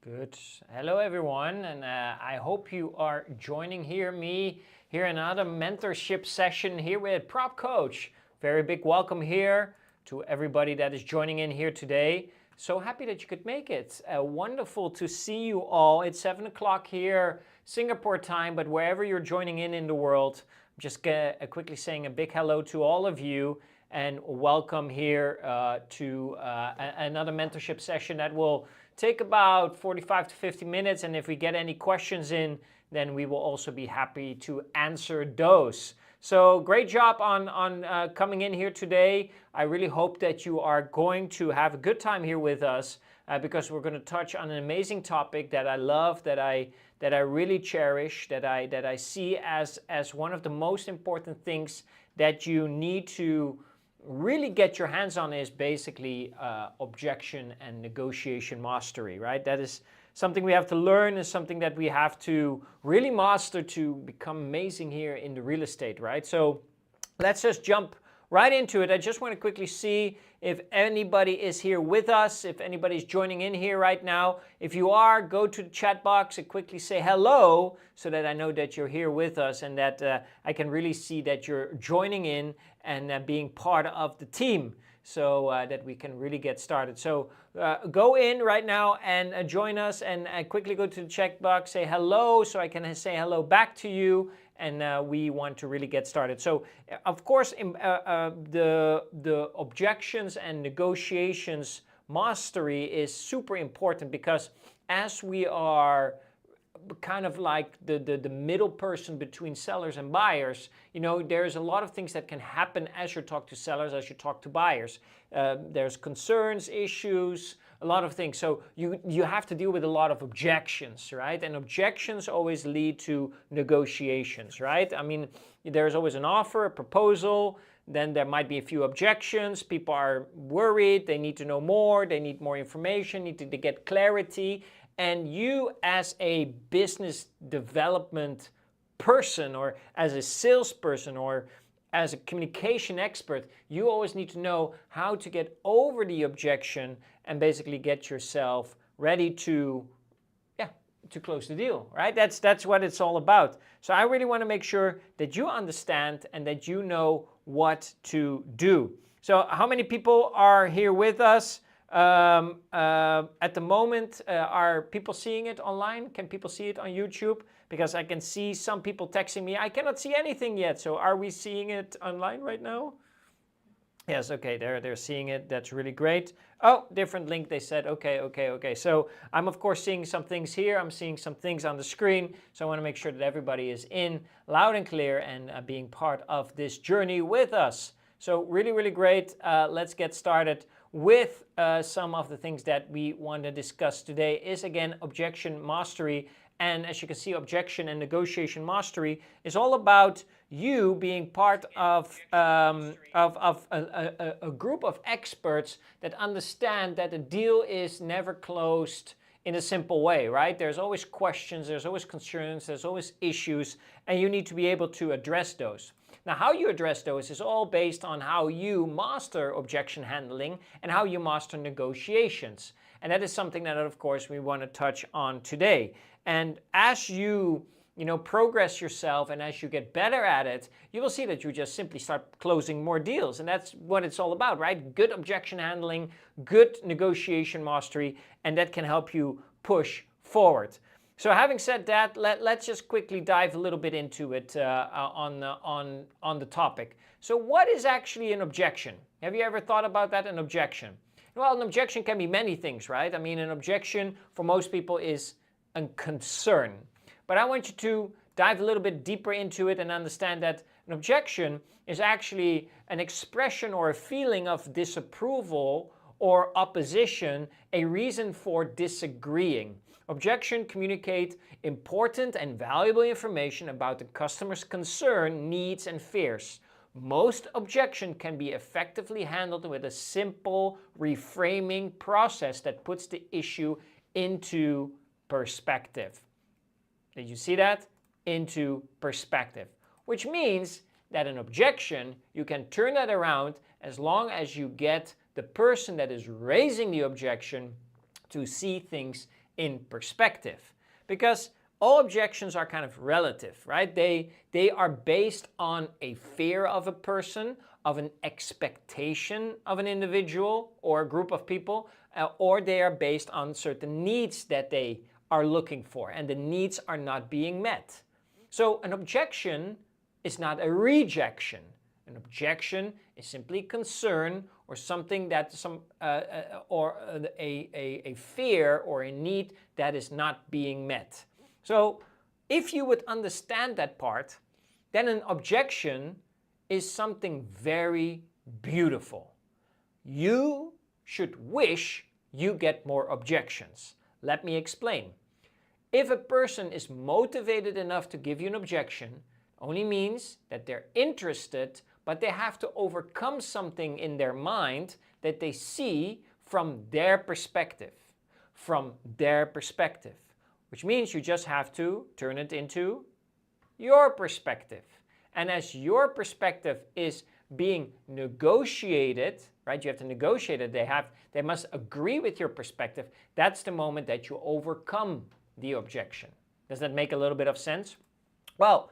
Good. Hello, everyone, and I hope you are joining me here in another mentorship session here with Propcoach. Very big welcome here to everybody that is joining in here today. So happy that you could make it. Wonderful to see you all. It's 7 o'clock here, Singapore time, but wherever you're joining in the world, I'm just quickly saying a big hello to all of you and welcome here to another mentorship session that will take about 45 to 50 minutes, and if we get any questions in, then we will also be happy to answer those. So great job on coming in here today. I really hope that you are going to have a good time here with us because we're going to touch on an amazing topic that I love, that I really cherish, that I see as one of the most important things that you need to really get your hands on is basically objection and negotiation mastery, right? That is something we have to learn, is something that we have to really master to become amazing here in the real estate, right? So let's just jump right into it. I just want to quickly see if anybody is here with us, if anybody's joining in here right now. If you are, go to the chat box and quickly say hello so that I know that you're here with us and that I can really see that you're joining in and being part of the team so that we can really get started. So go in right now and join us and quickly go to the chat box, say hello so I can say hello back to you. And we want to really get started. So, of course, the objections and negotiations mastery is super important because as we are kind of like the middle person between sellers and buyers, you know, there's a lot of things that can happen as you talk to sellers, as you talk to buyers. There's concerns, issues, a lot of things. So you have to deal with a lot of objections, right? And objections always lead to negotiations, right? I mean, there's always an offer, a proposal, then there might be a few objections. People are worried, they need to know more, they need more information, need to get clarity. And you as a business development person or as a salesperson or as a communication expert, you always need to know how to get over the objection and basically get yourself ready to close the deal, right? That's what it's all about. So I really want to make sure that you understand and that you know what to do. So how many people are here with us? At the moment, are people seeing it online? Can people see it on YouTube? Because I can see some people texting me, I cannot see anything yet. So are we seeing it online right now? Yes, okay, they're seeing it. That's really great. Oh, different link, they said. Okay. So I'm, of course, seeing some things here. I'm seeing some things on the screen. So I want to make sure that everybody is in loud and clear and being part of this journey with us. So really, really great. Let's get started with some of the things that we want to discuss today is, again, objection mastery. And as you can see, objection and negotiation mastery is all about you being part of a group of experts that understand that a deal is never closed in a simple way, right? There's always questions, there's always concerns, there's always issues, and you need to be able to address those. Now, how you address those is all based on how you master objection handling and how you master negotiations. And that is something that, of course, we want to touch on today. And as you progress yourself and as you get better at it, you will see that you just simply start closing more deals. And that's what it's all about, right? Good objection handling, good negotiation mastery, and that can help you push forward. So having said that, let's just quickly dive a little bit into it on the topic. So what is actually an objection? Have you ever thought about that, an objection? Well, an objection can be many things, right? I mean, an objection for most people is a concern. But I want you to dive a little bit deeper into it and understand that an objection is actually an expression or a feeling of disapproval or opposition, a reason for disagreeing. Objection communicate important and valuable information about the customer's concern, needs, and fears. Most objection can be effectively handled with a simple reframing process that puts the issue into perspective. Did you see that? Into perspective. Which means that an objection, you can turn that around as long as you get the person that is raising the objection to see things in perspective. Because all objections are kind of relative, right? They are based on a fear of a person, of an expectation of an individual or a group of people, or they are based on certain needs that they are looking for, and the needs are not being met. So an objection is not a rejection. An objection is simply concern or something that a fear or a need that is not being met. So if you would understand that part, then an objection is something very beautiful. You should wish you get more objections. Let me explain. If a person is motivated enough to give you an objection, only means that they're interested, but they have to overcome something in their mind that they see from their perspective. Which means you just have to turn it into your perspective. And as your perspective is being negotiated, right? You have to negotiate it. They must agree with your perspective. That's the moment that you overcome the objection. Does that make a little bit of sense? Well,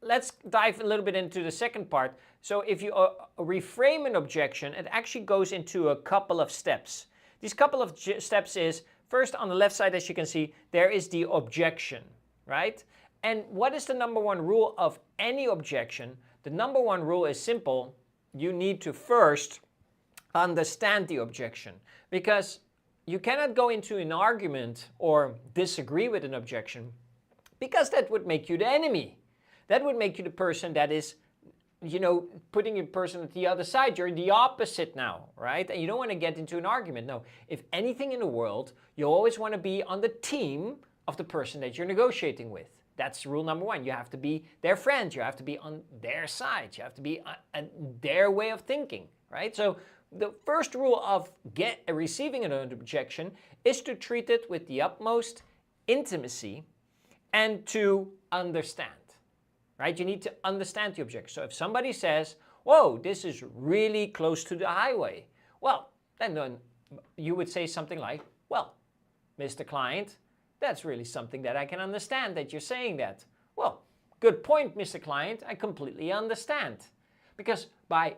let's dive a little bit into the second part. So if you reframe an objection, it actually goes into a couple of steps. These couple of steps is, first on the left side, as you can see, there is the objection, right? And what is the number one rule of any objection? The number one rule is simple. You need to first understand the objection, because you cannot go into an argument or disagree with an objection, because that would make you the enemy. That would make you the person that is, putting your person at the other side. You're the opposite now, right? And you don't want to get into an argument. No, if anything in the world, you always want to be on the team of the person that you're negotiating with. That's rule number one. You have to be their friend. You have to be on their side. You have to be on their way of thinking, right? So the first rule of receiving an objection is to treat it with the utmost intimacy and to understand. Right? You need to understand the objection. So if somebody says, whoa, this is really close to the highway, well, then you would say something like, well, Mr. Client, that's really something that I can understand that you're saying that. Well, good point, Mr. Client, I completely understand. Because by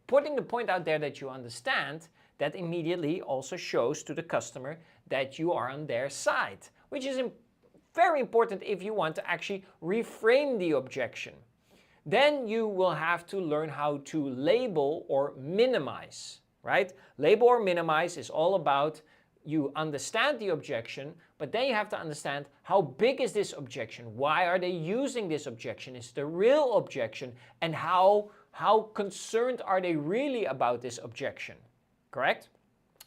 putting the point out there that you understand, that immediately also shows to the customer that you are on their side, which is very important if you want to actually reframe the objection. Then you will have to learn how to label or minimize, right? Label or minimize is all about you understand the objection, but then you have to understand how big is this objection? Why are they using this objection? Is it a real objection? And how concerned are they really about this objection? Correct?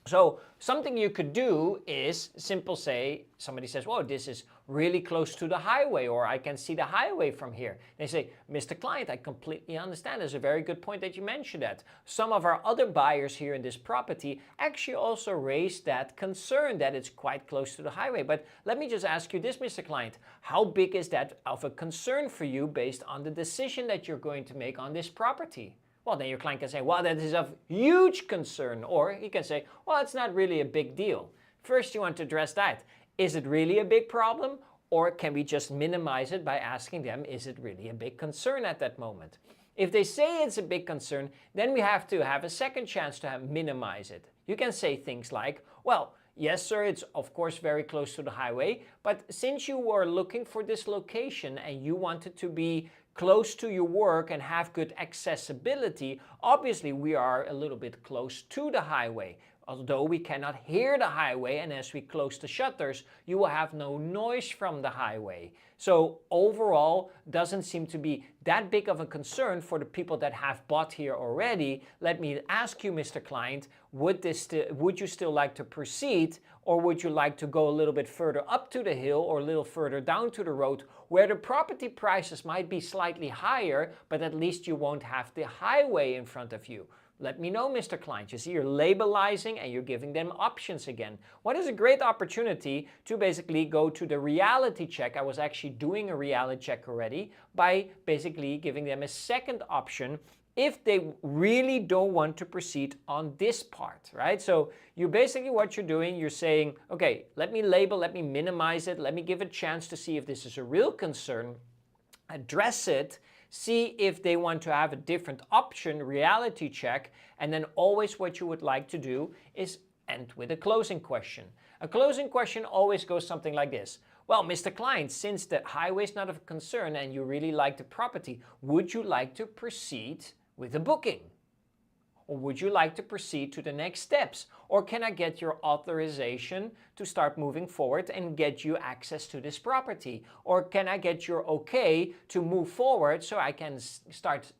So something you could do is say, somebody says, whoa, this is really close to the highway, or I can see the highway from here. They say, Mr. Client, I completely understand. It's a very good point that you mentioned that. Some of our other buyers here in this property actually also raised that concern that it's quite close to the highway. But let me just ask you this, Mr. Client, how big is that of a concern for you based on the decision that you're going to make on this property? Well, then your client can say, well, that is of huge concern. Or he can say, well, it's not really a big deal. First, you want to address that. Is it really a big problem? Or can we just minimize it by asking them, is it really a big concern at that moment? If they say it's a big concern, then we have to have a second chance to minimize it. You can say things like, well, yes, sir, it's of course very close to the highway, but since you were looking for this location and you wanted to be close to your work and have good accessibility, obviously we are a little bit close to the highway. Although we cannot hear the highway, and as we close the shutters, you will have no noise from the highway. So overall, doesn't seem to be that big of a concern for the people that have bought here already. Let me ask you, Mr. Client, would you still like to proceed, or would you like to go a little bit further up to the hill or a little further down to the road where the property prices might be slightly higher, but at least you won't have the highway in front of you? Let me know, Mr. Client. You see, you're labelizing and you're giving them options again. What is a great opportunity to basically go to the reality check. I was actually doing a reality check already by basically giving them a second option if they really don't want to proceed on this part, right? So you basically, what you're doing, you're saying, okay, let me label, let me minimize it, let me give a chance to see if this is a real concern, address it, see if they want to have a different option, reality check, and then always what you would like to do is end with a closing question. A closing question always goes something like this. Well, Mr. Client, since the highway is not of concern and you really like the property, would you like to proceed with a booking? Or would you like to proceed to the next steps? Or can I get your authorization to start moving forward and get you access to this property? Or can I get your okay to move forward so I can start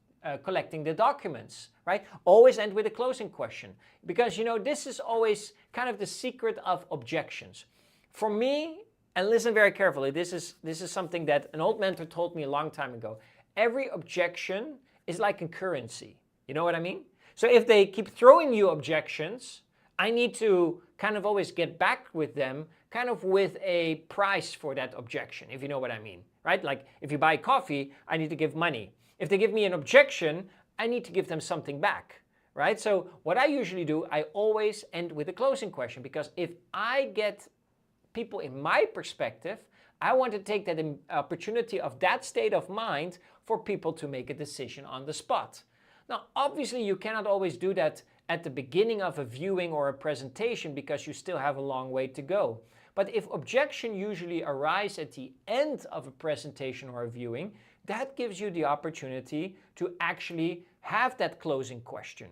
collecting the documents, right? Always end with a closing question. Because, you know, this is always kind of the secret of objections. For me, and listen very carefully, this is something that an old mentor told me a long time ago. Every objection is like a currency. You know what I mean? So if they keep throwing you objections, I need to kind of always get back with them, kind of with a price for that objection, if you know what I mean, right? Like if you buy coffee, I need to give money. If they give me an objection, I need to give them something back, right? So what I usually do, I always end with a closing question, because if I get people in my perspective, I want to take that opportunity of that state of mind for people to make a decision on the spot. Now, obviously, you cannot always do that at the beginning of a viewing or a presentation because you still have a long way to go. But if objection usually arise at the end of a presentation or a viewing, that gives you the opportunity to actually have that closing question.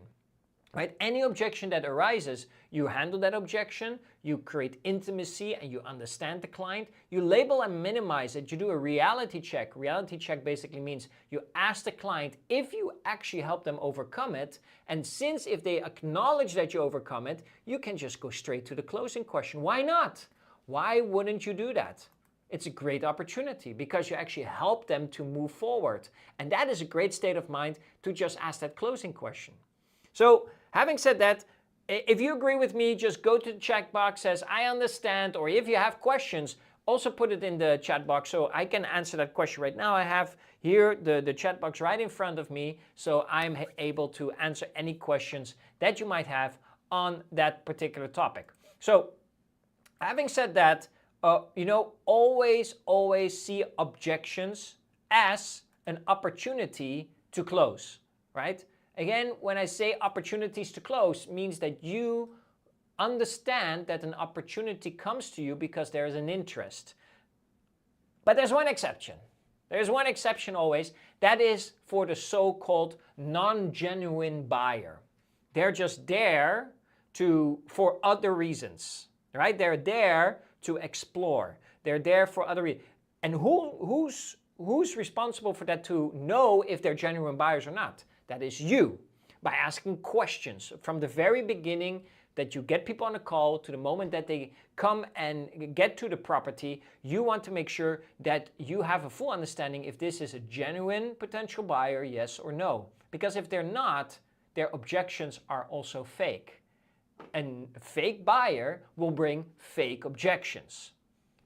Right? Any objection that arises, you handle that objection, you create intimacy and you understand the client, you label and minimize it, you do a reality check. Reality check basically means you ask the client if you actually help them overcome it, and since if they acknowledge that you overcome it, you can just go straight to the closing question. Why not? Why wouldn't you do that? It's a great opportunity because you actually help them to move forward. And that is a great state of mind to just ask that closing question. So having said that, if you agree with me, just go to the chat box, says I understand, or if you have questions, also put it in the chat box so I can answer that question right now. I have here the chat box right in front of me, so I'm able to answer any questions that you might have on that particular topic. So having said that, you know, always see objections as an opportunity to close, right? Again, when I say opportunities to close, means that you understand that an opportunity comes to you because there is an interest. But there's one exception. There's one exception always. That is for the so-called non-genuine buyer. They're just there for other reasons, right? They're there to explore. They're there for other reasons. And who's responsible for that to know if they're genuine buyers or not? That is you, by asking questions from the very beginning that you get people on a call to the moment that they come and get to the property. You want to make sure that you have a full understanding if this is a genuine potential buyer, yes or no. Because if they're not, their objections are also fake. And a fake buyer will bring fake objections.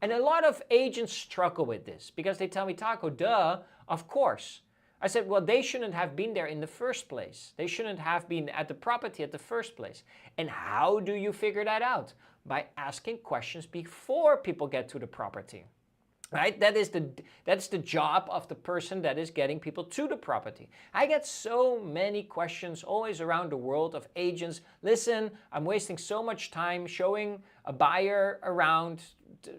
And a lot of agents struggle with this because they tell me, Taco, duh, of course. I said, well, they shouldn't have been there in the first place. They shouldn't have been at the property at the first place. And how do you figure that out? By asking questions before people get to the property. Right? That's the job of the person that is getting people to the property. I get so many questions always around the world of agents. Listen, I'm wasting so much time showing a buyer around,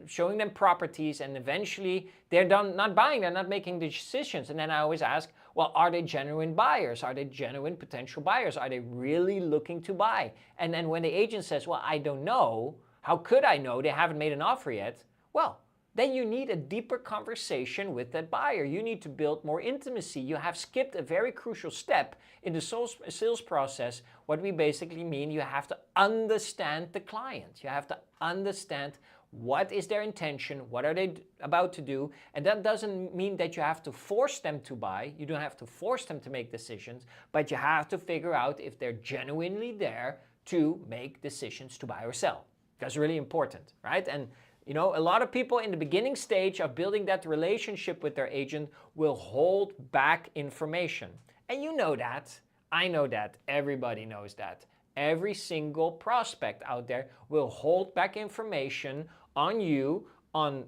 showing them properties, and eventually they're not buying, they're not making the decisions. And then I always ask, well, are they genuine buyers? Are they genuine potential buyers? Are they really looking to buy? And then when the agent says, well, I don't know, how could I know? They haven't made an offer yet. Well, then you need a deeper conversation with that buyer. You need to build more intimacy. You have skipped a very crucial step in the sales process. What we basically mean, you have to understand the client. You have to understand what is their intention, what are they about to do. And that doesn't mean that you have to force them to buy. You don't have to force them to make decisions, but you have to figure out if they're genuinely there to make decisions to buy or sell. That's really important, right? And you know, a lot of people in the beginning stage of building that relationship with their agent will hold back information. And you know that. I know that. Everybody knows that. Every single prospect out there will hold back information on you, on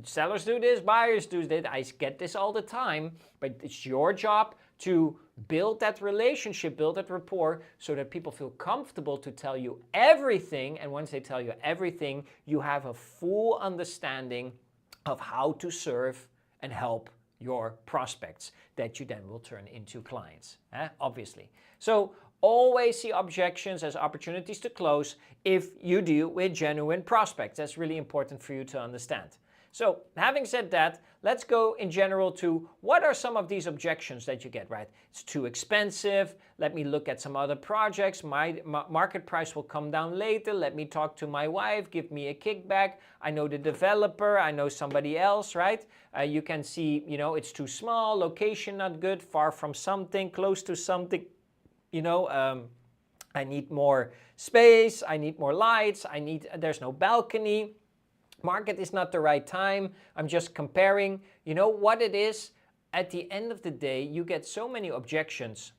sellers do this, buyers do that. I get this all the time, but it's your job to build that relationship, build that rapport so that people feel comfortable to tell you everything. And once they tell you everything, you have a full understanding of how to serve and help your prospects that you then will turn into clients, obviously. So always see objections as opportunities to close if you deal with genuine prospects. That's really important for you to understand. So having said that, let's go in general to what are some of these objections that you get, right? It's too expensive. Let me look at some other projects. My market price will come down later. Let me talk to my wife. Give me a kickback. I know the developer. I know somebody else, right? You can see, it's too small, location not good, far from something, close to something. I need more space. I need more lights. There's no balcony. Market is not the right time. I'm just comparing. You know what it is? At the end of the day, you get so many objections,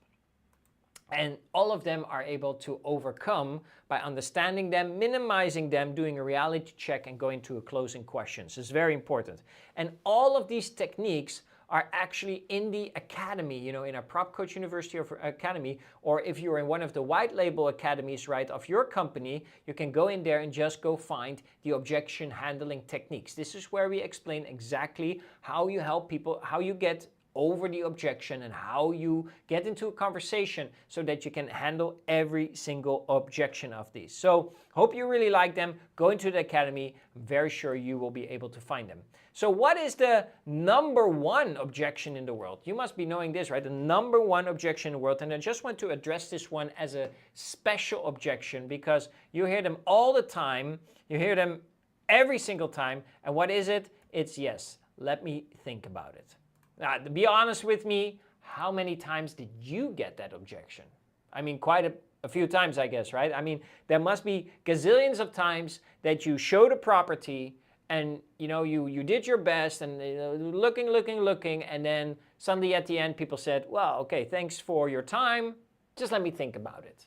and all of them are able to overcome by understanding them, minimizing them, doing a reality check, and going to a closing questions. It's very important. And all of these techniques are actually in the academy, in our Propcoach University of Academy, or if you're in one of the white label academies, right, of your company, you can go in there and just go find the objection handling techniques. This is where we explain exactly how you help people, how you get over the objection and how you get into a conversation so that you can handle every single objection of these. So hope you really like them. Go into the academy. I'm very sure you will be able to find them. So what is the number one objection in the world? You must be knowing this, right? The number one objection in the world. And I just want to address this one as a special objection because you hear them all the time. You hear them every single time. And what is it? It's yes. Let me think about it. Now, to be honest with me, how many times did you get that objection? I mean, quite a few times, I guess, right? I mean, there must be gazillions of times that you showed a property and, you did your best and looking, and then suddenly at the end, people said, well, okay, thanks for your time. Just let me think about it,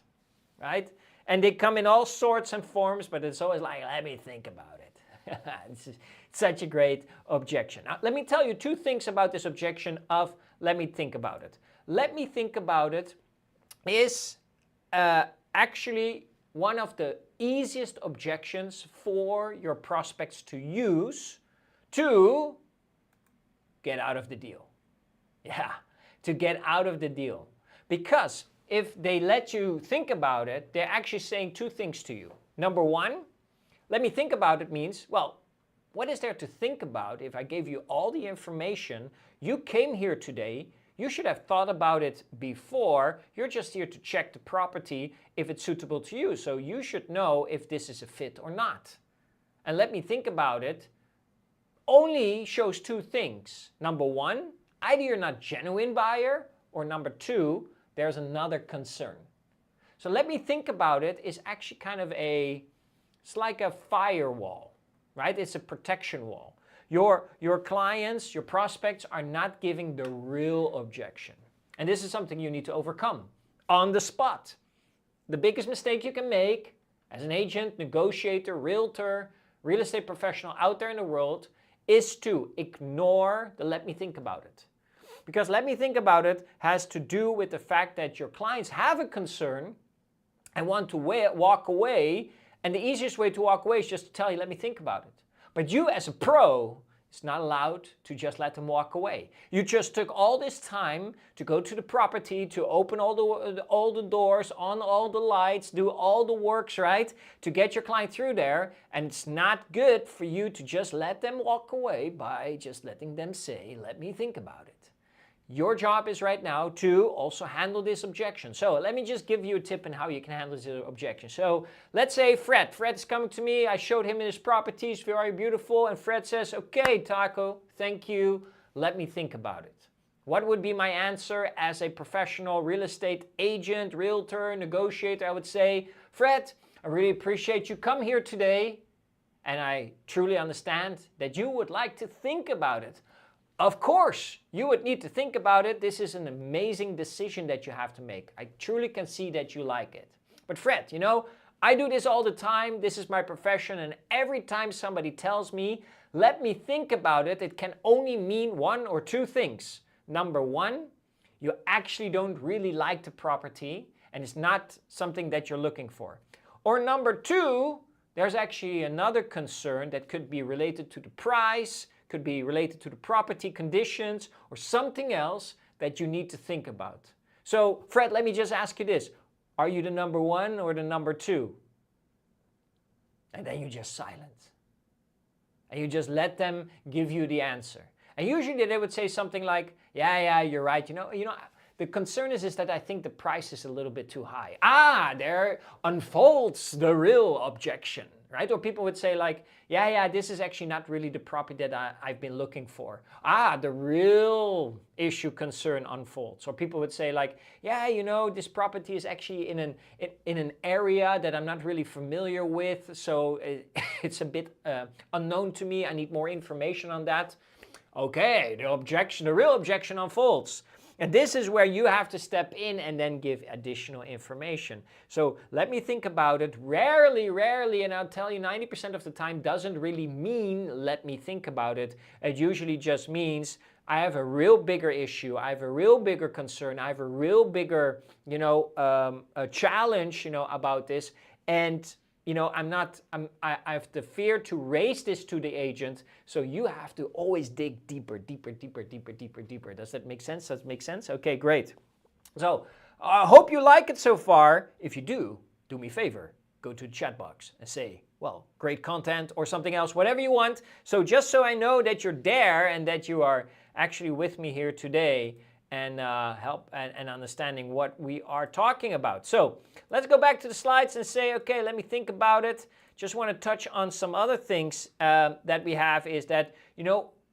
right? And they come in all sorts and forms, but it's always like, let me think about it. This is such a great objection. Now, let me tell you two things about this objection of let me think about it. Let me think about it is actually one of the easiest objections for your prospects to use to get out of the deal. Yeah, to get out of the deal. Because if they let you think about it, they're actually saying two things to you. Number one, let me think about it means, well, what is there to think about if I gave you all the information? You came here today. You should have thought about it before. You're just here to check the property if it's suitable to you. So you should know if this is a fit or not. And let me think about it only shows two things. Number one, either you're not a genuine buyer, or number two, there's another concern. So let me think about it is actually kind of it's like a firewall, right? It's a protection wall. Your clients, your prospects are not giving the real objection. And this is something you need to overcome on the spot. The biggest mistake you can make as an agent, negotiator, realtor, real estate professional out there in the world is to ignore the let me think about it. Because let me think about it has to do with the fact that your clients have a concern and want to walk away. And the easiest way to walk away is just to tell you, let me think about it. But you as a pro, it's not allowed to just let them walk away. You just took all this time to go to the property, to open all the doors, on all the lights, do all the works, right? To get your client through there. And it's not good for you to just let them walk away by just letting them say, let me think about it. Your job is right now to also handle this objection. So let me just give you a tip on how you can handle this objection. So let's say Fred's coming to me. I showed him his properties, very beautiful. And Fred says, okay, Taco, thank you. Let me think about it. What would be my answer as a professional real estate agent, realtor, negotiator? I would say, Fred, I really appreciate you come here today. And I truly understand that you would like to think about it. Of course, you would need to think about it. This is an amazing decision that you have to make. I truly can see that you like it. But Fred, I do this all the time. This is my profession. And every time somebody tells me, let me think about it, it can only mean one or two things. Number one, you actually don't really like the property and it's not something that you're looking for. Or number two, there's actually another concern that could be related to the price, could be related to the property conditions, or something else that you need to think about. So, Fred, let me just ask you this. Are you the number one or the number two? And then you just silence. And you just let them give you the answer. And usually they would say something like, yeah, you're right. The concern is that I think the price is a little bit too high. There unfolds the real objection, right? Or people would say like, yeah, this is actually not really the property that I've been looking for. The real issue concern unfolds. Or people would say like, this property is actually in an area that I'm not really familiar with, so it's a bit unknown to me. I need more information on that. Okay, the real objection unfolds. And this is where you have to step in and then give additional information. So let me think about it. Rarely, and I'll tell you 90% of the time doesn't really mean let me think about it. It usually just means I have a real bigger issue. I have a real bigger concern. I have a real bigger, a challenge, about this. And I have the fear to raise this to the agent, so you have to always dig deeper. Does that make sense? Does it make sense? Okay, great. So I hope you like it so far. If you do me a favor, go to the chat box and say, well, great content or something else, whatever you want. So just so I know that you're there and that you are actually with me here today and help and understanding what we are talking about. So let's go back to the slides and say, okay, let me think about it. Just want to touch on some other things that we have is that,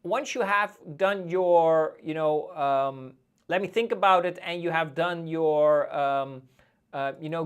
once you have done your, let me think about it, and you have done your,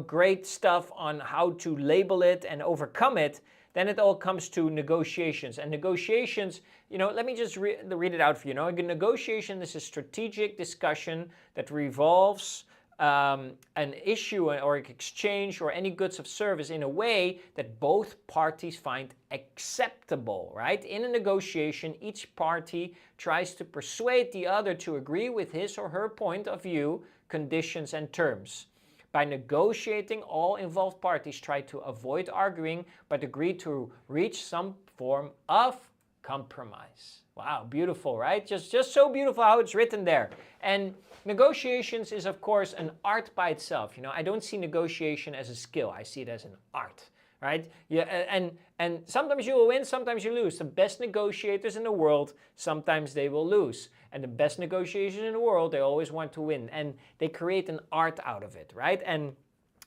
great stuff on how to label it and overcome it, then it all comes to negotiations. And negotiations, let me just read it out for you. A negotiation is a strategic discussion that revolves an issue or exchange or any goods of service in a way that both parties find acceptable, right? In a negotiation, each party tries to persuade the other to agree with his or her point of view, conditions, and terms. By negotiating, all involved parties try to avoid arguing, but agree to reach some form of compromise. Wow, beautiful, right? Just so beautiful how it's written there. And negotiations is, of course, an art by itself. I don't see negotiation as a skill. I see it as an art, right? Yeah, and sometimes you will win, sometimes you lose. The best negotiators in the world, sometimes they will lose. And the best negotiators in the world, they always want to win. And they create an art out of it, right? And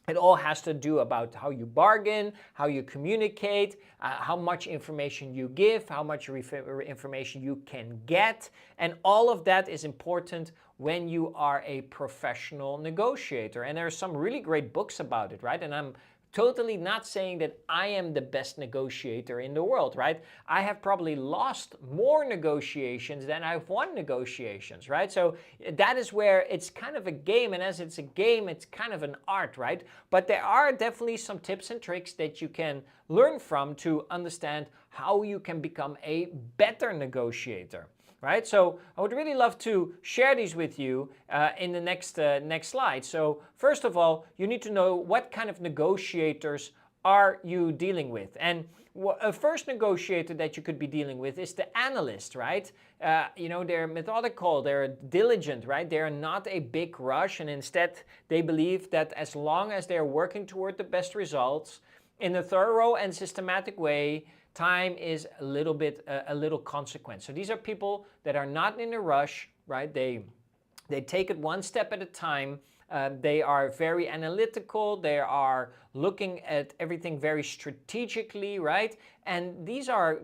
it all has to do about how you bargain, how you communicate, how much information you give, how much information you can get. And all of that is important when you are a professional negotiator. And there are some really great books about it, right? And I'm totally not saying that I am the best negotiator in the world, right? I have probably lost more negotiations than I've won negotiations, right? So that is where it's kind of a game, and as it's a game, it's kind of an art, right? But there are definitely some tips and tricks that you can learn from to understand how you can become a better negotiator. Right? So I would really love to share these with you in the next slide. So first of all, you need to know what kind of negotiators are you dealing with. And a first negotiator that you could be dealing with is the analyst, right? They're methodical, they're diligent, right? They're not a big rush, and instead they believe that as long as they're working toward the best results in a thorough and systematic way, time is a little consequence. So these are people that are not in a rush, right? They take it one step at a time. They are very analytical. They are looking at everything very strategically, right? And these are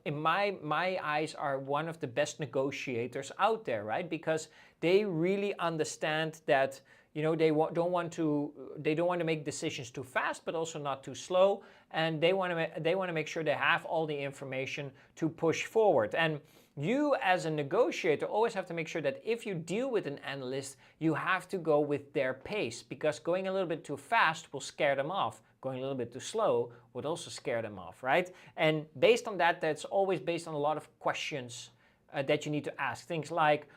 in my eyes are one of the best negotiators out there, right? Because they really understand that they don't want to make decisions too fast, but also not too slow, and they want to make sure they have all the information to push forward. And you as a negotiator always have to make sure that if you deal with an analyst, you have to go with their pace, because going a little bit too fast will scare them off. Going a little bit too slow would also scare them off, right? And based on that, that's always based on a lot of questions that you need to ask. Things like,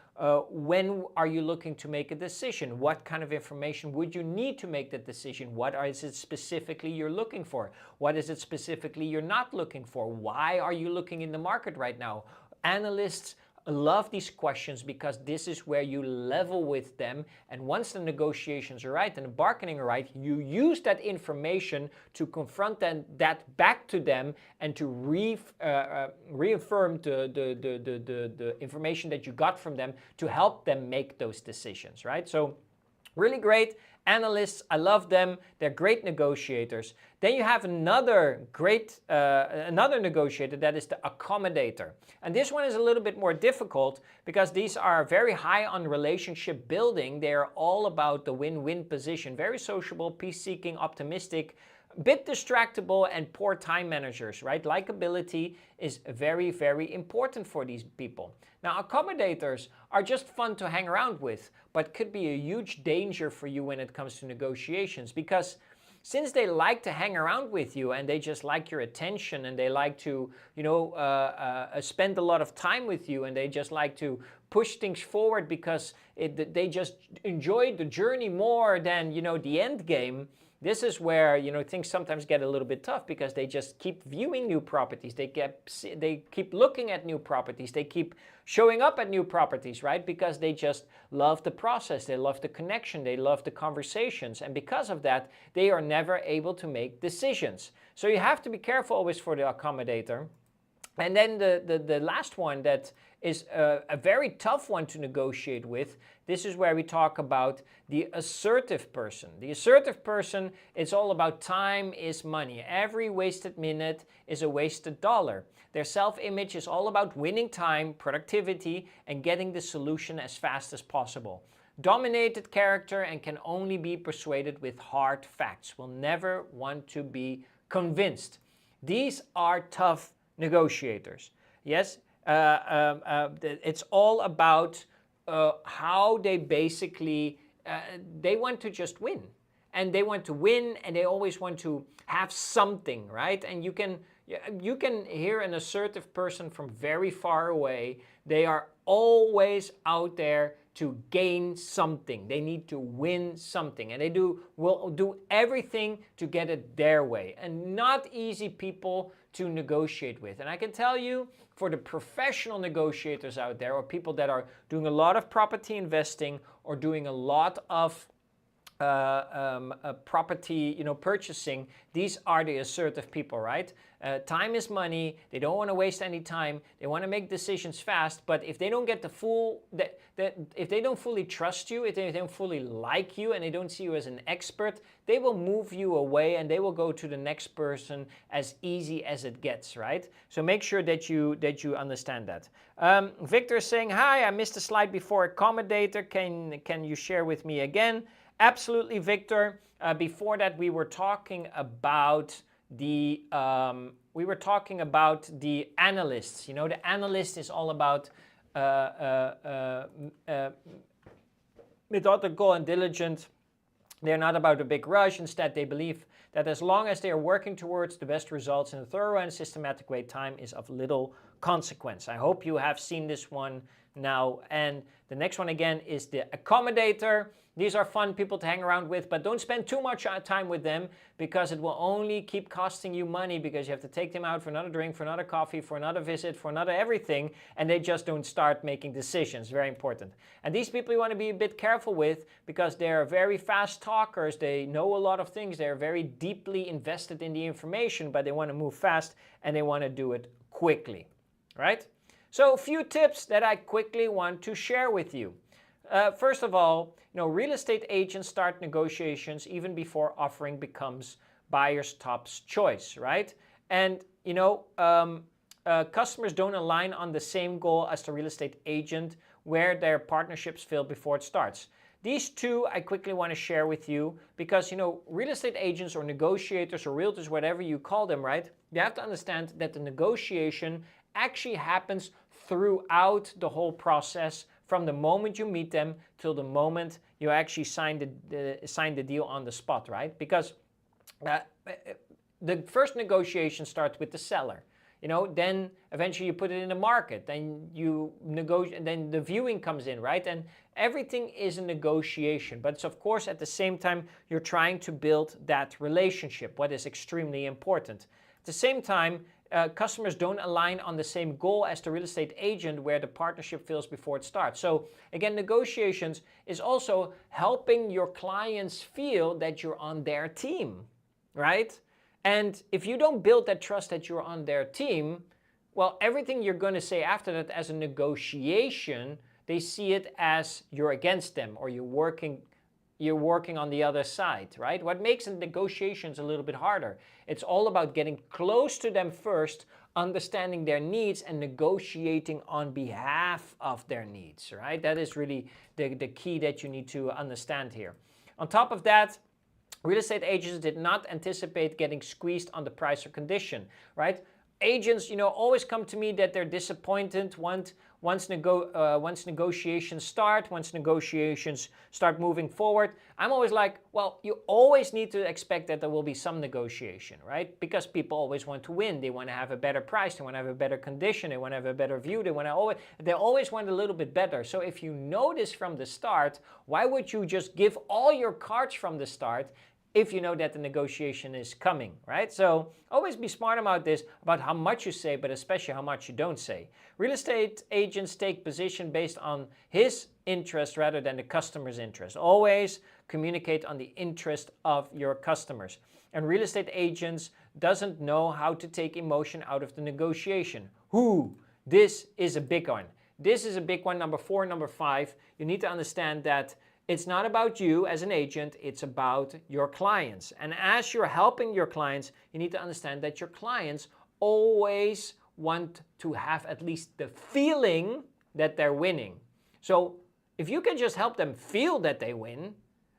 when are you looking to make a decision? What kind of information would you need to make that decision? What is it specifically you're looking for? What is it specifically you're not looking for? Why are you looking in the market right now? Analysts love these questions because this is where you level with them, and once the negotiations are right and the bargaining are right, you use that information to confront that back to them and to reaffirm the information that you got from them to help them make those decisions, right? So really great analysts, I love them. They're great negotiators. Then you have another great, another negotiator, that is the accommodator. And this one is a little bit more difficult because these are very high on relationship building. They are all about the win-win position. Very sociable, peace-seeking, optimistic, bit distractible, and poor time managers, right? Likability is very, very important for these people. Now, accommodators are just fun to hang around with, but could be a huge danger for you when it comes to negotiations, because since they like to hang around with you and they just like your attention and they like to, spend a lot of time with you and they just like to push things forward because they just enjoy the journey more than, the end game. This is where, things sometimes get a little bit tough because they just keep viewing new properties. They keep looking at new properties. They keep showing up at new properties, right? Because they just love the process. They love the connection. They love the conversations. And because of that, they are never able to make decisions. So you have to be careful always for the accommodator. And then the last one that is a very tough one to negotiate with, this is where we talk about the assertive person. The assertive person, it's all about time is money. Every wasted minute is a wasted dollar. Their self-image is all about winning time, productivity, and getting the solution as fast as possible. Dominated character and can only be persuaded with hard facts. Will never want to be convinced. These are tough negotiators. Yes, it's all about how they basically, they want to just win. And they want to win, and they always want to have something, right? And you can hear an assertive person from very far away. They are always out there to gain something. They need to win something, and they will do everything to get it their way. And not easy people to negotiate with. And I can tell you, for the professional negotiators out there, or people that are doing a lot of property investing or doing a lot of property, purchasing, these are the assertive people, right? Time is money. They don't want to waste any time. They want to make decisions fast. But if they don't get if they don't fully trust you, if they don't fully like you, and they don't see you as an expert, they will move you away and they will go to the next person as easy as it gets, right? So make sure that you understand that. Victor is saying, hi, I missed the slide before. Accommodator, can you share with me again? Absolutely, Victor. Before that, we were talking about the analysts. The analyst is all about methodical and diligent. They're not about a big rush. Instead, they believe that as long as they are working towards the best results in a thorough and systematic way, time is of little consequence. I hope you have seen this one now. And the next one again is the accommodator. These are fun people to hang around with, but don't spend too much time with them because it will only keep costing you money, because you have to take them out for another drink, for another coffee, for another visit, for another everything, and they just don't start making decisions. Very important. And these people you want to be a bit careful with because they're very fast talkers. They know a lot of things. They're very deeply invested in the information, but they want to move fast and they want to do it quickly, right? So a few tips that I quickly want to share with you. First of all, real estate agents start negotiations even before offering becomes buyer's top choice, right? And, customers don't align on the same goal as the real estate agent where their partnerships fail before it starts. These two I quickly want to share with you because, real estate agents or negotiators or realtors, whatever you call them, right? You have to understand that the negotiation actually happens throughout the whole process, from the moment you meet them till the moment you actually sign the deal on the spot, right? Because the first negotiation starts with the seller. Then eventually you put it in the market, then you negotiate, and then the viewing comes in, right? And everything is a negotiation, but it's of course at the same time you're trying to build that relationship, what is extremely important. At the same time, customers don't align on the same goal as the real estate agent where the partnership fails before it starts. So again, negotiations is also helping your clients feel that you're on their team, right? And if you don't build that trust that you're on their team, well, everything you're going to say after that as a negotiation, they see it as you're against them or you're working on the other side, right? What makes the negotiations a little bit harder? It's all about getting close to them first, understanding their needs and negotiating on behalf of their needs, right? That is really the key that you need to understand here. On top of that, real estate agents did not anticipate getting squeezed on the price or condition, right? Agents, always come to me that they're disappointed once negotiations start moving forward. I'm always like, well, you always need to expect that there will be some negotiation, right? Because people always want to win. They want to have a better price. They want to have a better condition. They want to have a better view. They always want a little bit better. So if you know this from the start, why would you just give all your cards from the start if you know that the negotiation is coming, right? So always be smart about this, about how much you say, but especially how much you don't say. Real estate agents take position based on his interest rather than the customer's interest. Always communicate on the interest of your customers. And real estate agents doesn't know how to take emotion out of the negotiation. This is a big one. This is a big one, number 4, number 5. You need to understand that it's not about you as an agent, it's about your clients. And as you're helping your clients, you need to understand that your clients always want to have at least the feeling that they're winning. So if you can just help them feel that they win,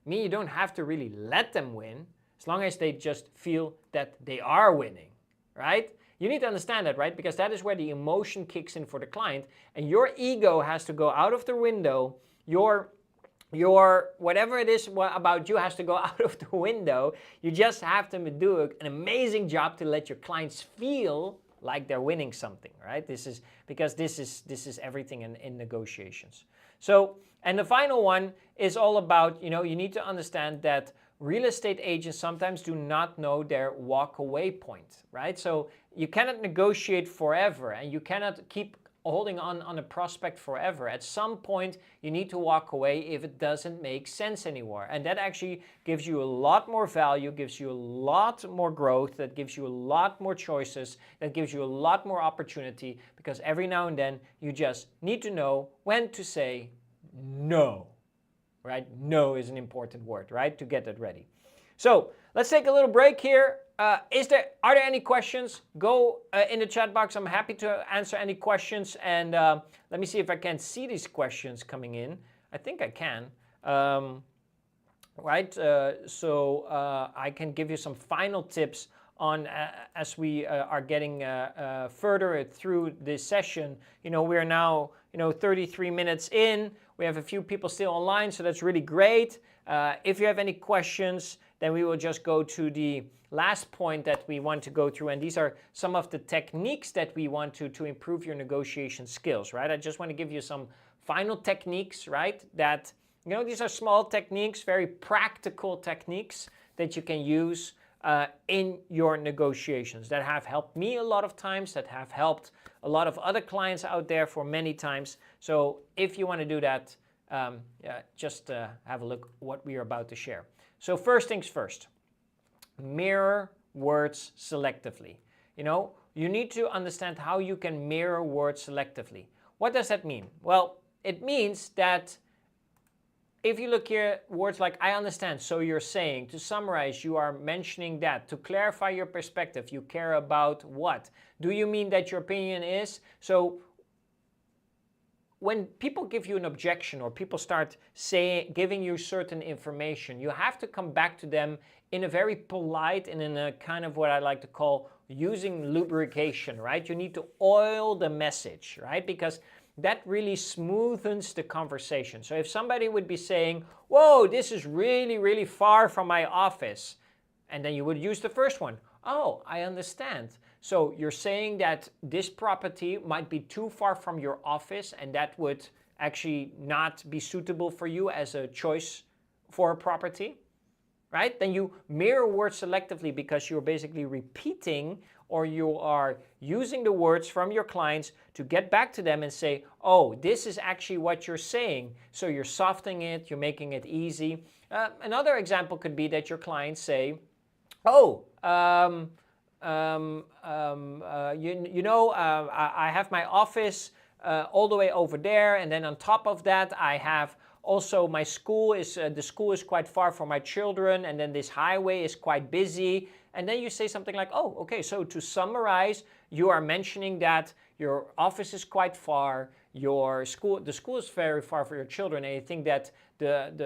you don't have to really let them win, as long as they just feel that they are winning, right? You need to understand that, right? Because that is where the emotion kicks in for the client, and your ego has to go out of the window. Your whatever it is about you has to go out of the window. You just have to do an amazing job to let your clients feel like they're winning something, right? This is everything in negotiations. So, and the final one is all about, you need to understand that real estate agents sometimes do not know their walk away point, right? So you cannot negotiate forever, and you cannot keep holding on a prospect forever. At some point, you need to walk away if it doesn't make sense anymore. And that actually gives you a lot more value, gives you a lot more growth, that gives you a lot more choices, that gives you a lot more opportunity, because every now and then you just need to know when to say no, right? No is an important word, right? To get that ready. So let's take a little break here. Are there any questions? Go in the chat box. I'm happy to answer any questions. And let me see if I can see these questions coming in. I think I can. Right? So I can give you some final tips on as we are getting further through this session. We are now 33 minutes in. We have a few people still online, so that's really great. If you have any questions, then we will just go to the last point that we want to go through, and these are some of the techniques that we want to improve your negotiation skills, right? I just want to give you some final techniques, right? That, these are small techniques, very practical techniques that you can use in your negotiations that have helped me a lot of times, that have helped a lot of other clients out there for many times. So if you want to do that, just have a look what we are about to share. So first things first, mirror words selectively. You need to understand how you can mirror words selectively. What does that mean? Well, it means that if you look here, words like I understand, so you're saying, to summarize, you are mentioning that, to clarify your perspective, you care about what? Do you mean that your opinion is? So when people give you an objection or people start giving you certain information, you have to come back to them in a very polite and in a kind of what I like to call using lubrication, right? You need to oil the message, right? Because that really smoothens the conversation. So if somebody would be saying, whoa, this is really, really far from my office, and then you would use the first one. Oh, I understand. So you're saying that this property might be too far from your office and that would actually not be suitable for you as a choice for a property, right? Then you mirror words selectively because you're basically repeating or you are using the words from your clients to get back to them and say, oh, this is actually what you're saying. So you're softening it, you're making it easy. Another example could be that your clients say, oh, I have my office all the way over there, and then on top of that, I have also my school the school is quite far from my children, and then this highway is quite busy. And then you say something like, oh, okay, so to summarize, you are mentioning that your office is quite far, the school is very far for your children, and you think that the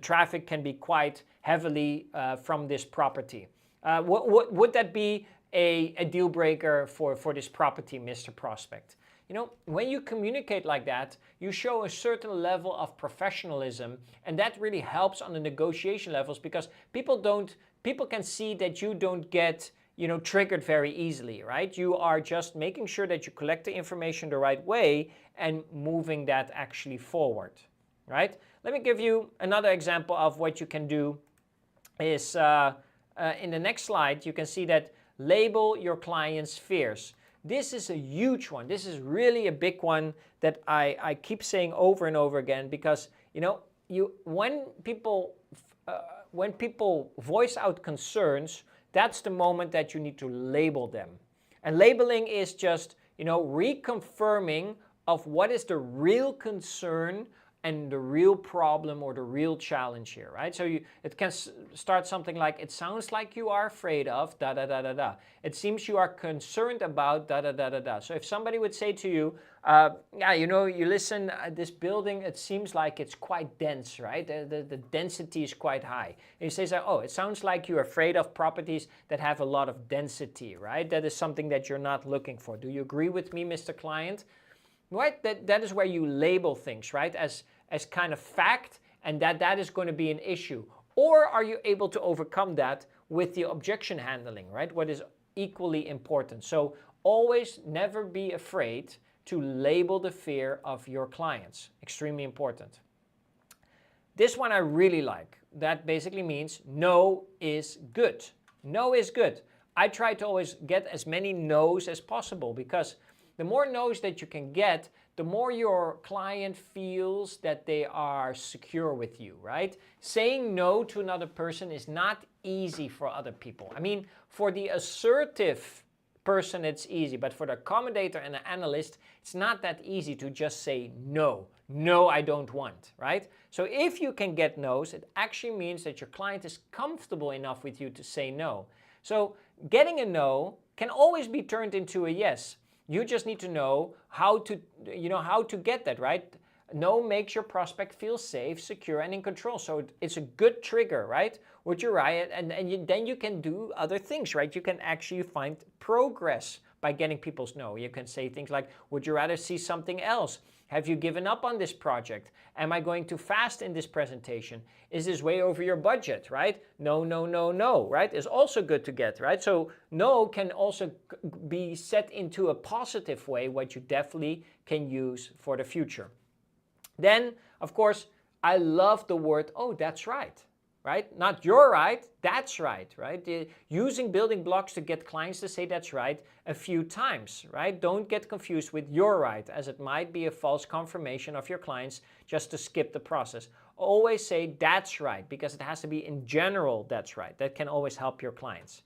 traffic can be quite heavily from this property. Would that be a deal breaker for this property, Mr. Prospect? You know, when you communicate like that, you show a certain level of professionalism, and that really helps on the negotiation levels because people can see that you don't get, triggered very easily, right? You are just making sure that you collect the information the right way and moving that actually forward, right? Let me give you another example of what you can do is in the next slide, you can see that label your client's fears. This is a huge one. This is really a big one that I keep saying over and over again because, when people voice out concerns, that's the moment that you need to label them. And labeling is just, reconfirming of what is the real concern and the real problem or the real challenge here, right? So it can start something like, it sounds like you are afraid of da da da da da. It seems you are concerned about da da da da da. So if somebody would say to you, you listen, this building, it seems like it's quite dense, right? The density is quite high. And you say, oh, it sounds like you're afraid of properties that have a lot of density, right? That is something that you're not looking for. Do you agree with me, Mr. Client? Right? That is where you label things, right? As kind of fact, and that is going to be an issue. Or are you able to overcome that with the objection handling, right? What is equally important. So always never be afraid to label the fear of your clients. Extremely important. This one I really like. That basically means no is good. No is good. I try to always get as many no's as possible because the more no's that you can get, the more your client feels that they are secure with you, right? Saying no to another person is not easy for other people. I mean, for the assertive person, it's easy, but for the accommodator and the analyst, it's not that easy to just say no. No, I don't want, right? So if you can get no's, it actually means that your client is comfortable enough with you to say no. So getting a no can always be turned into a yes. You just need to know how to get that, right? No makes your prospect feel safe, secure, and in control. So it's a good trigger, right? Would you write it? Then you can do other things, right? You can actually find progress by getting people's no. You can say things like, would you rather see something else? Have you given up on this project? Am I going too fast in this presentation? Is this way over your budget, right? No, no, no, no, right? Is also good to get, right? So no can also be set into a positive way, what you definitely can use for the future. Then, of course, I love the word, oh, that's right. Right? Not you're right, that's right, right? Using building blocks to get clients to say that's right a few times, right? Don't get confused with you're right, as it might be a false confirmation of your clients just to skip the process. Always say that's right, because it has to be in general that's right. That can always help your clients.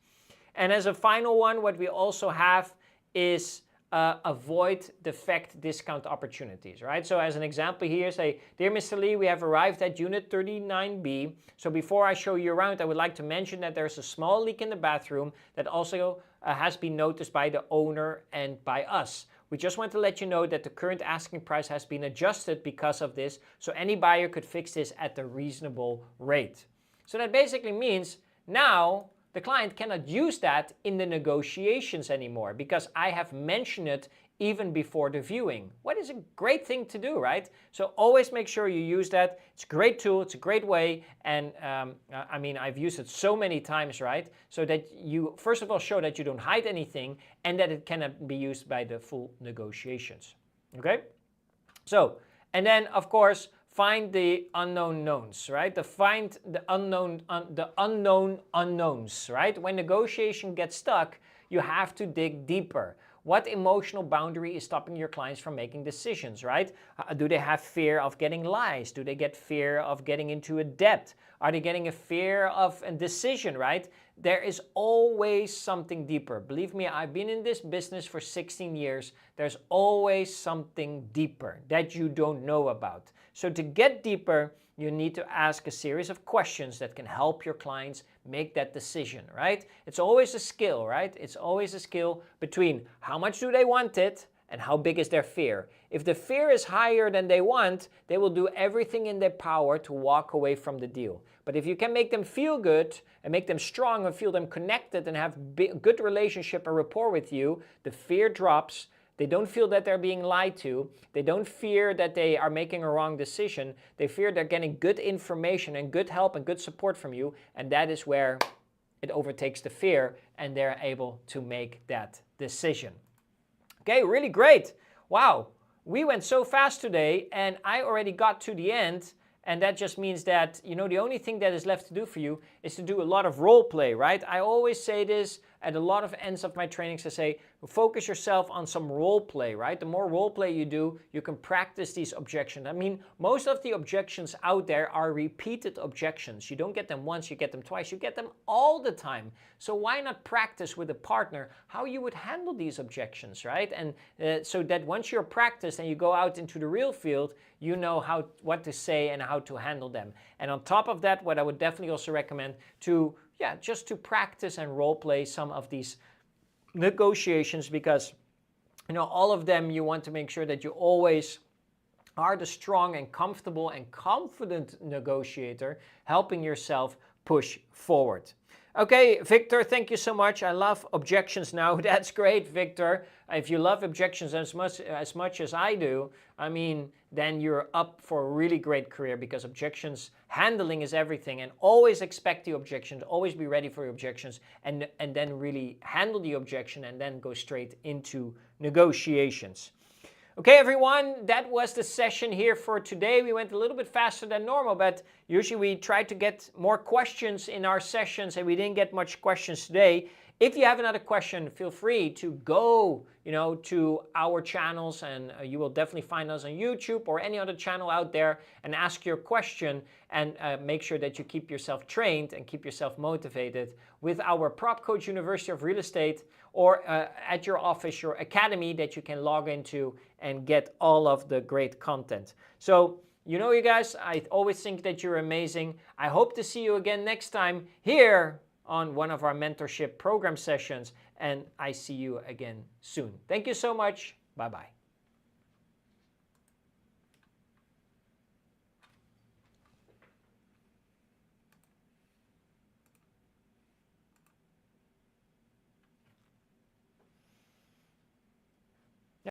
And as a final one, what we also have is avoid defect discount opportunities, right? So as an example here, say, dear Mr. Lee, we have arrived at unit 39B. So before I show you around, I would like to mention that there's a small leak in the bathroom that also has been noticed by the owner and by us. We just want to let you know that the current asking price has been adjusted because of this, so any buyer could fix this at a reasonable rate. So that basically means now the client cannot use that in the negotiations anymore because I have mentioned it even before the viewing. What is a great thing to do, right? So always make sure you use that. It's a great tool, it's a great way, and I mean, I've used it so many times, right? So that you, first of all, show that you don't hide anything and that it cannot be used by the full negotiations, okay? So, and then, of course, find the unknown knowns, right? Find the unknown unknowns, right? When negotiation gets stuck, you have to dig deeper. What emotional boundary is stopping your clients from making decisions, right? Do they have fear of getting lies? Do they get fear of getting into a debt? Are they getting a fear of a decision, right? There is always something deeper. Believe me, I've been in this business for 16 years. There's always something deeper that you don't know about. So to get deeper, you need to ask a series of questions that can help your clients make that decision, right? It's always a skill, right? It's always a skill between how much do they want it and how big is their fear. If the fear is higher than they want, they will do everything in their power to walk away from the deal. But if you can make them feel good and make them strong and feel them connected and have a good relationship or rapport with you, the fear drops. They don't feel that they're being lied to. They don't fear that they are making a wrong decision. They fear they're getting good information and good help and good support from you. And that is where it overtakes the fear and they're able to make that decision. Okay, really great. Wow, we went so fast today and I already got to the end. And that just means that, you know, the only thing that is left to do for you is to do a lot of role play, right? I always say this at a lot of ends of my trainings. I say, focus yourself on some role play, right? The more role play you do, you can practice these objections. I mean, most of the objections out there are repeated objections. You don't get them once, you get them twice, you get them all the time. So why not practice with a partner how you would handle these objections, right? And so that once you're practiced and you go out into the real field, you know what to say and how to handle them. And on top of that, what I would definitely also recommend just to practice and role play some of these negotiations, because you know all of them you want to make sure that you always are the strong and comfortable and confident negotiator, helping yourself push forward. Okay, Victor, thank you so much. I love objections now. That's great, Victor. If you love objections as much as I do, I mean, then you're up for a really great career, because objections handling is everything. And always expect the objections, always be ready for your objections, and then really handle the objection and then go straight into negotiations. Okay, everyone, that was the session here for today. We went a little bit faster than normal, but usually we try to get more questions in our sessions, and we didn't get much questions today. If you have another question, feel free to go, to our channels, and you will definitely find us on YouTube or any other channel out there, and ask your question, and make sure that you keep yourself trained and keep yourself motivated with our Propcoach University of Real Estate, or at your office, your academy that you can log into and get all of the great content. So, you guys, I always think that you're amazing. I hope to see you again next time here on one of our mentorship program sessions, and I see you again soon. Thank you so much. Bye-bye.